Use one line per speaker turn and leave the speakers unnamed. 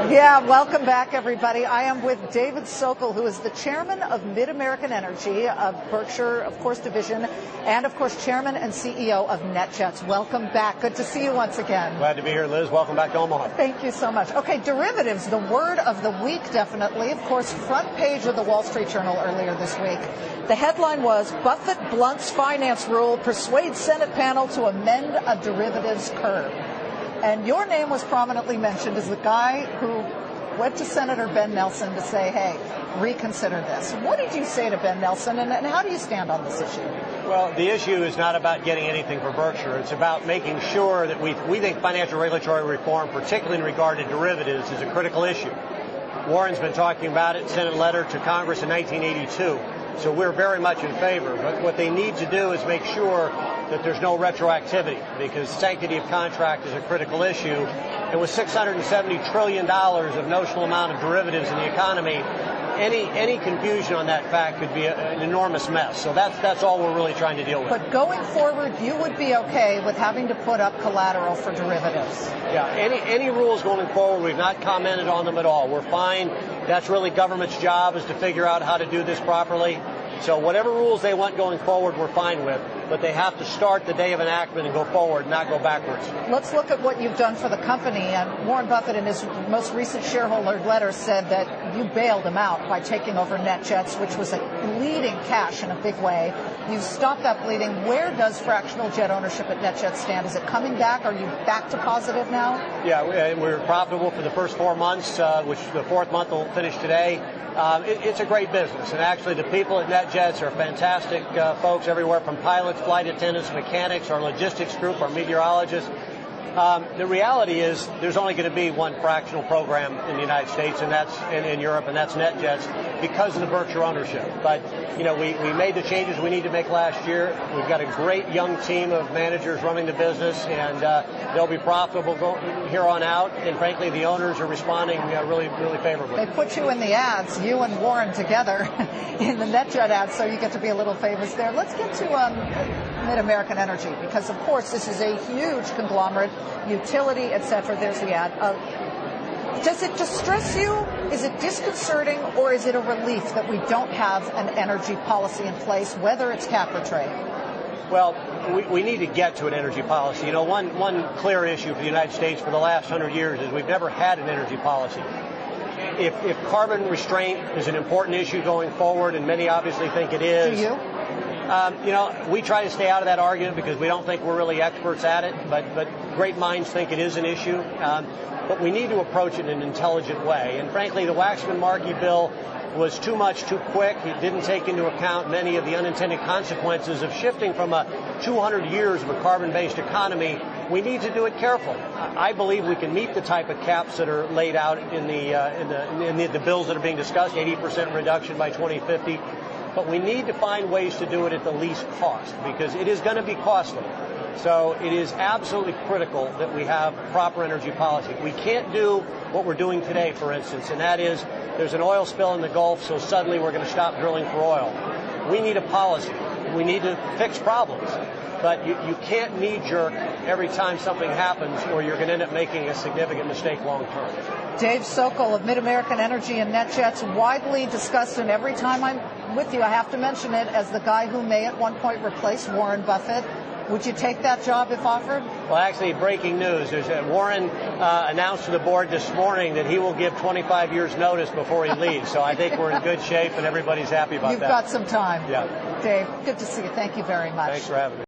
Yeah, welcome back, everybody. I am with David Sokol, who is the chairman of Mid-American Energy of Berkshire, of course, division, and, of course, chairman and CEO of NetJets. Welcome back. Good to see you once again.
Glad to be here, Liz. Welcome back to Omaha.
Thank you so much. Okay, derivatives, the word of the week, definitely. Of course, front page of the Wall Street Journal earlier this week. The headline was, Buffett blunts finance rule, persuades Senate panel to amend a derivatives curve. And your name was prominently mentioned as the guy who went to Senator Ben Nelson to say, hey, reconsider this. What did you say to Ben Nelson, and how do you stand on this issue?
Well, the issue is not about getting anything for Berkshire. It's about making sure that we think financial regulatory reform, particularly in regard to derivatives, is a critical issue. Warren's been talking about it, sent a letter to Congress in 1982. So we're very much in favor. But what they need to do is make sure that there's no retroactivity, because sanctity of contract is a critical issue. And with $670 trillion of notional amount of derivatives in the economy, any confusion on that fact could be an enormous mess. So that's all we're really trying to deal with.
But going forward, you would be okay with having to put up collateral for derivatives?
Yeah, any rules going forward, we've not commented on them at all. We're fine. That's really government's job, is to figure out how to do this properly. So whatever rules they want going forward, we're fine with. But they have to start the day of enactment and go forward, not go backwards. Let's
look at what you've done for the company. And Warren Buffett, in his most recent shareholder letter, said that you bailed him out by taking over NetJets, which was bleeding cash in a big way. You've stopped that bleeding. Where does fractional jet ownership at NetJets stand? Is it coming back? Are you back to positive now?
Yeah, we're profitable for the first 4 months, which the fourth month will finish today. It's a great business, and actually the people at NetJets are fantastic folks everywhere, from pilots, flight attendants, mechanics, our logistics group, our meteorologists. The reality is there's only going to be one fractional program in the United States, and that's in Europe, and that's NetJets, because of the Berkshire ownership. But, you know, we made the changes we need to make last year. We've got a great young team of managers running the business, and they'll be profitable here on out. And frankly, the owners are responding really favorably.
They put you in the ads, you and Warren together, in the NetJet ads, so you get to be a little famous there. Let's get to Mid-American Energy, because, of course, this is a huge conglomerate, utility, etc. There's the ad. Does it distress you? Is it disconcerting, or is it a relief that we don't have an energy policy in place, whether it's cap or trade?
Well, we need to get to an energy policy. You know, one clear issue for the United States for the last 100 years is we've never had an energy policy. If carbon restraint is an important issue going forward, and many obviously think it is.
Do you?
You know, we try to stay out of that argument because we don't think we're really experts at it, but great minds think it is an issue. But we need to approach it in an intelligent way. And frankly, the Waxman-Markey bill was too much, too quick. It didn't take into account many of the unintended consequences of shifting from 200 years of a carbon-based economy. We need to do it carefully. I believe we can meet the type of caps that are laid out in the bills that are being discussed, 80% reduction by 2050. But we need to find ways to do it at the least cost, because it is going to be costly. So it is absolutely critical that we have proper energy policy. We can't do what we're doing today, for instance, and that is there's an oil spill in the Gulf, so suddenly we're going to stop drilling for oil. We need a policy. We need to fix problems. But you can't knee-jerk every time something happens, or you're going to end up making a significant mistake long term.
Dave Sokol of Mid-American Energy and NetJets, widely discussed, and every time I'm with you, I have to mention it, as the guy who may at one point replace Warren Buffett. Would you take that job if offered?
Well, actually, breaking news. Warren announced to the board this morning that he will give 25 years notice before he leaves. So I think we're in good shape, and everybody's happy about that.
You've got some time.
Yeah.
Dave, good to see you. Thank you very much.
Thanks for having me.